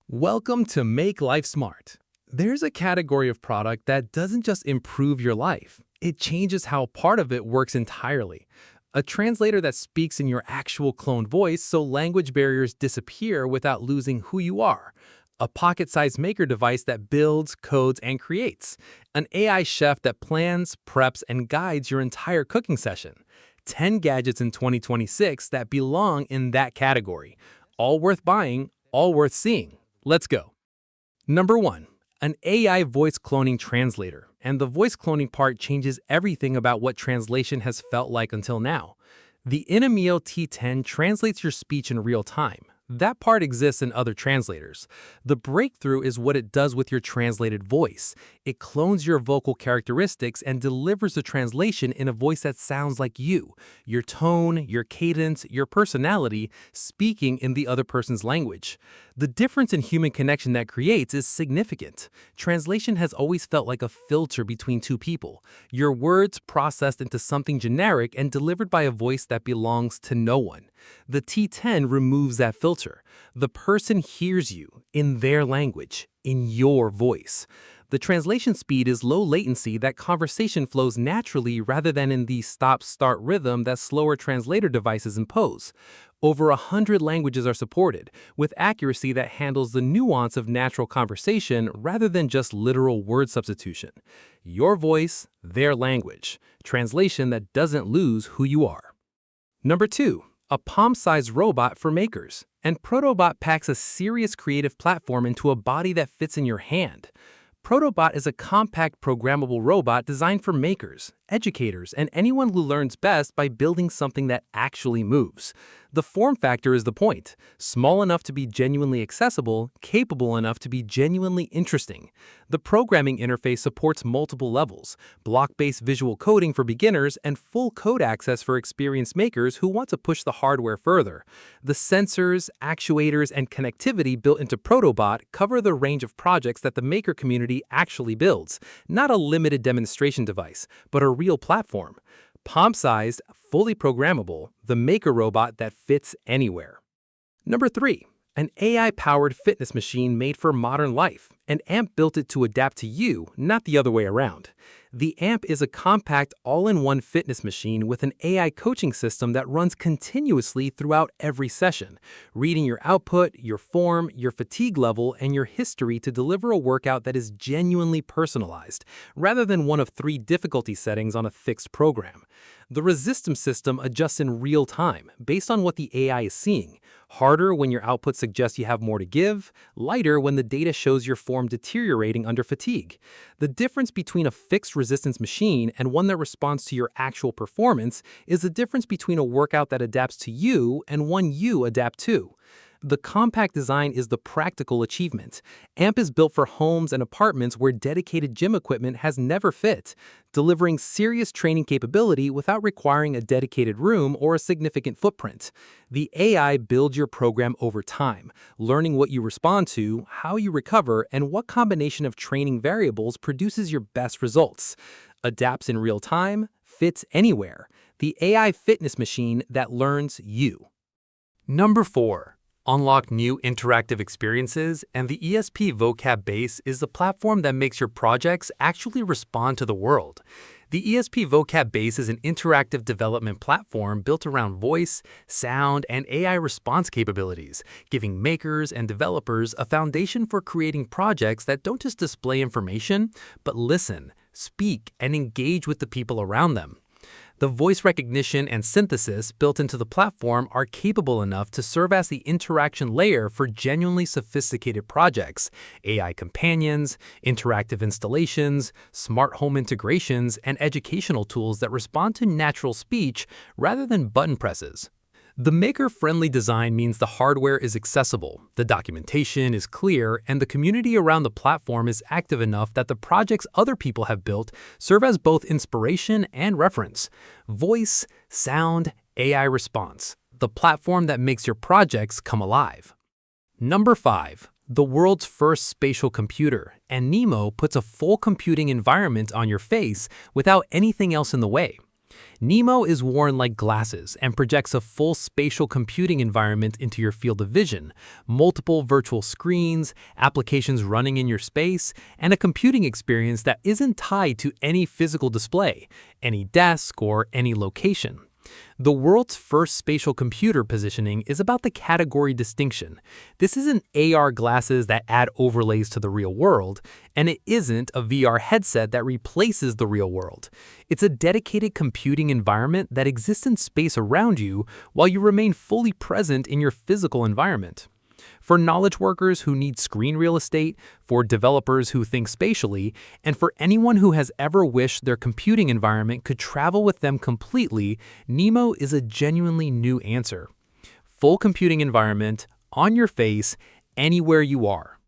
Welcome to Make Life Smart. There's a category of product that doesn't just improve your life, it changes how part of it works entirely. A translator that speaks in your actual cloned voice so language barriers disappear without losing who you are. A pocket-sized maker device that builds, codes, and creates. An AI chef that plans, preps, and guides your entire cooking session. 10 gadgets in 2026 that belong in that category. All worth buying, all worth seeing. Let's go. Number 1. An AI voice cloning translator. And the voice cloning part changes everything about what translation has felt like until now. The InnAIO T10 translates your speech in real time. That part exists in other translators. The breakthrough is what it does with your translated voice. It clones your vocal characteristics and delivers the translation in a voice that sounds like you, your tone, your cadence, your personality, speaking in the other person's language. The difference in human connection that creates is significant. Translation has always felt like a filter between two people, your words processed into something generic and delivered by a voice that belongs to no one. The T10 removes that filter. The person hears you in their language, in your voice. The translation speed is low latency that conversation flows naturally rather than in the stop-start rhythm that slower translator devices impose. Over 100 languages are supported, with accuracy that handles the nuance of natural conversation rather than just literal word substitution. Your voice, their language. Translation that doesn't lose who you are. Number 2. A palm-sized robot for makers. And ProtoBot packs a serious creative platform into a body that fits in your hand. ProtoBot is a compact programmable robot designed for makers, educators, and anyone who learns best by building something that actually moves. The form factor is the point. Small enough to be genuinely accessible, capable enough to be genuinely interesting. The programming interface supports multiple levels, block-based visual coding for beginners and full code access for experienced makers who want to push the hardware further. The sensors, actuators, and connectivity built into ProtoBot cover the range of projects that the maker community actually builds, not a limited demonstration device, but a real platform. Palm-sized, fully programmable, the maker robot that fits anywhere. Number 3. An AI-powered fitness machine made for modern life. An AMP built it to adapt to you, not the other way around. The AMP is a compact, all-in-one fitness machine with an AI coaching system that runs continuously throughout every session, reading your output, your form, your fatigue level, and your history to deliver a workout that is genuinely personalized, rather than one of 3 difficulty settings on a fixed program. The resistance system adjusts in real time, based on what the AI is seeing. Harder when your output suggests you have more to give, lighter when the data shows your form deteriorating under fatigue. The difference between a fixed resistance machine and one that responds to your actual performance is the difference between a workout that adapts to you and one you adapt to. The compact design is the practical achievement. AMP is built for homes and apartments where dedicated gym equipment has never fit, delivering serious training capability without requiring a dedicated room or a significant footprint. The AI builds your program over time, learning what you respond to, how you recover, and what combination of training variables produces your best results. Adapts in real time, fits anywhere. The AI fitness machine that learns you. Number 4. Unlock new interactive experiences, and the ESP-VoCat Base is the platform that makes your projects actually respond to the world. The ESP-VoCat Base is an interactive development platform built around voice, sound, and AI response capabilities, giving makers and developers a foundation for creating projects that don't just display information, but listen, speak, and engage with the people around them. The voice recognition and synthesis built into the platform are capable enough to serve as the interaction layer for genuinely sophisticated projects, AI companions, interactive installations, smart home integrations, and educational tools that respond to natural speech rather than button presses. The maker-friendly design means the hardware is accessible, the documentation is clear, and the community around the platform is active enough that the projects other people have built serve as both inspiration and reference. Voice, sound, AI response, the platform that makes your projects come alive. Number 5. The world's first spatial computer, and Nimo puts a full computing environment on your face without anything else in the way. Nimo is worn like glasses and projects a full spatial computing environment into your field of vision, multiple virtual screens, applications running in your space, and a computing experience that isn't tied to any physical display, any desk, or any location. The world's first spatial computer positioning is about the category distinction. This isn't AR glasses that add overlays to the real world, and it isn't a VR headset that replaces the real world. It's a dedicated computing environment that exists in space around you while you remain fully present in your physical environment. For knowledge workers who need screen real estate, for developers who think spatially, and for anyone who has ever wished their computing environment could travel with them completely, Nimo is a genuinely new answer. Full computing environment, on your face, anywhere you are.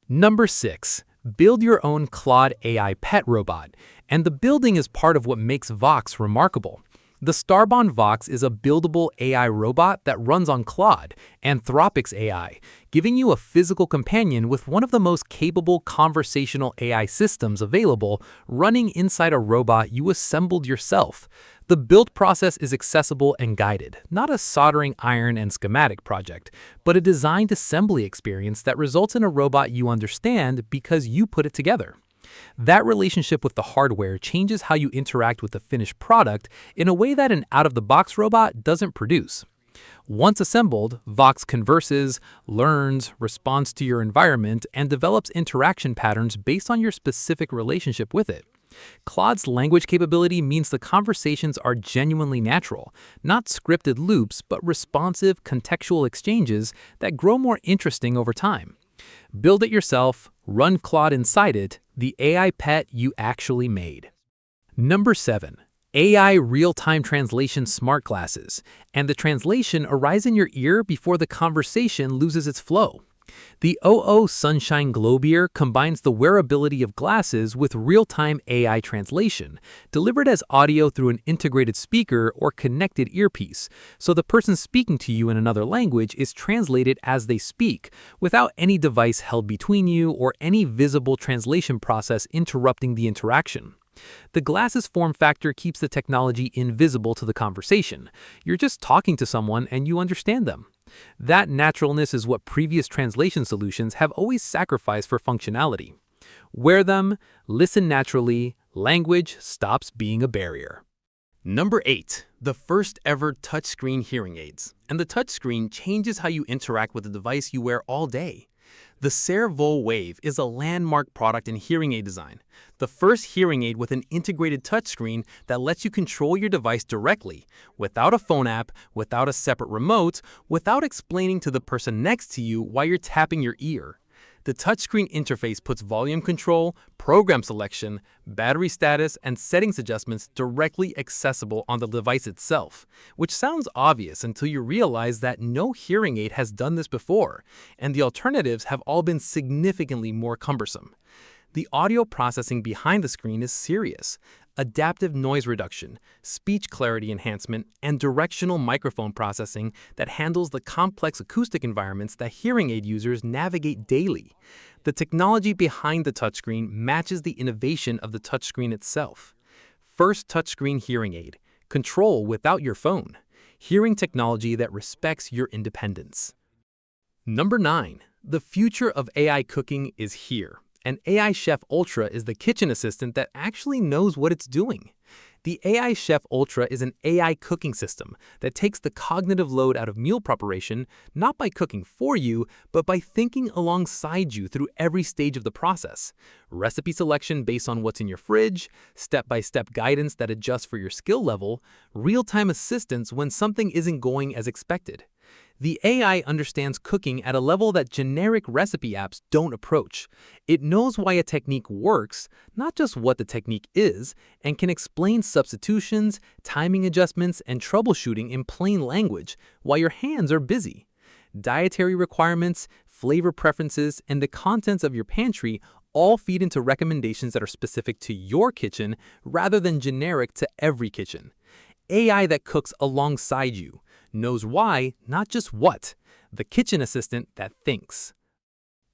Number 6. Build your own Claude AI pet robot, and the building is part of what makes Vox remarkable. The Starbond Vox is a buildable AI robot that runs on Claude, Anthropic's AI, giving you a physical companion with one of the most capable conversational AI systems available running inside a robot you assembled yourself. The build process is accessible and guided, not a soldering iron and schematic project, but a designed assembly experience that results in a robot you understand because you put it together. That relationship with the hardware changes how you interact with the finished product in a way that an out-of-the-box robot doesn't produce. Once assembled, Vox converses, learns, responds to your environment, and develops interaction patterns based on your specific relationship with it. Claude's language capability means the conversations are genuinely natural, not scripted loops, but responsive, contextual exchanges that grow more interesting over time. Build it yourself, run Claude inside it, the AI pet you actually made. Number 7. AI real-time translation smart glasses, and the translation arrives in your ear before the conversation loses its flow. The OhO Sunshine GlobeEar combines the wearability of glasses with real-time AI translation, delivered as audio through an integrated speaker or connected earpiece, so the person speaking to you in another language is translated as they speak, without any device held between you or any visible translation process interrupting the interaction. The glasses form factor keeps the technology invisible to the conversation. You're just talking to someone and you understand them. That naturalness is what previous translation solutions have always sacrificed for functionality. Wear them, listen naturally, language stops being a barrier. Number 8. The first ever touchscreen hearing aids. And the touchscreen changes how you interact with the device you wear all day. The Cearvol Wave is a landmark product in hearing aid design, the first hearing aid with an integrated touchscreen that lets you control your device directly, without a phone app, without a separate remote, without explaining to the person next to you why you're tapping your ear. The touchscreen interface puts volume control, program selection, battery status, and settings adjustments directly accessible on the device itself, which sounds obvious until you realize that no hearing aid has done this before, and the alternatives have all been significantly more cumbersome. The audio processing behind the screen is serious. Adaptive noise reduction, speech clarity enhancement, and directional microphone processing that handles the complex acoustic environments that hearing aid users navigate daily. The technology behind the touchscreen matches the innovation of the touchscreen itself. First touchscreen hearing aid. Control without your phone. Hearing technology that respects your independence. Number 9. The future of AI cooking is here. And AIChef Ultra is the kitchen assistant that actually knows what it's doing. The AIChef Ultra is an AI cooking system that takes the cognitive load out of meal preparation, not by cooking for you, but by thinking alongside you through every stage of the process. Recipe selection based on what's in your fridge, step-by-step guidance that adjusts for your skill level, real-time assistance when something isn't going as expected. The AI understands cooking at a level that generic recipe apps don't approach. It knows why a technique works, not just what the technique is, and can explain substitutions, timing adjustments, and troubleshooting in plain language while your hands are busy. Dietary requirements, flavor preferences, and the contents of your pantry all feed into recommendations that are specific to your kitchen rather than generic to every kitchen. AI that cooks alongside you. Knows why, not just what. The kitchen assistant that thinks.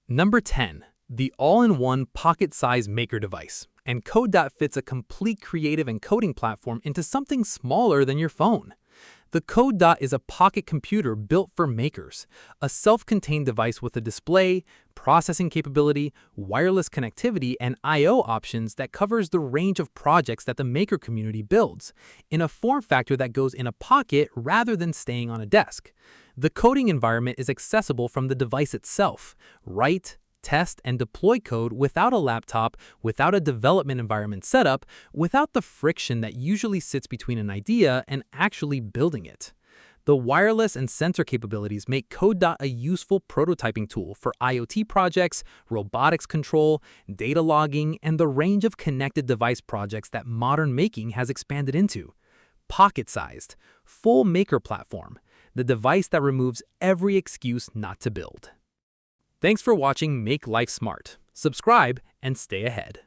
Number 10. The all-in-one pocket-size maker device. And Kode Dot fits a complete creative and coding platform into something smaller than your phone. The Kode Dot is a pocket computer built for makers, a self-contained device with a display, processing capability, wireless connectivity, and I/O options that covers the range of projects that the maker community builds, in a form factor that goes in a pocket rather than staying on a desk. The coding environment is accessible from the device itself. Write, test, and deploy code without a laptop, without a development environment setup, without the friction that usually sits between an idea and actually building it. The wireless and sensor capabilities make Kode Dot a useful prototyping tool for IoT projects, robotics control, data logging, and the range of connected device projects that modern making has expanded into. Pocket-sized, full maker platform, the device that removes every excuse not to build. Thanks for watching Make Life Smart. Subscribe and stay ahead.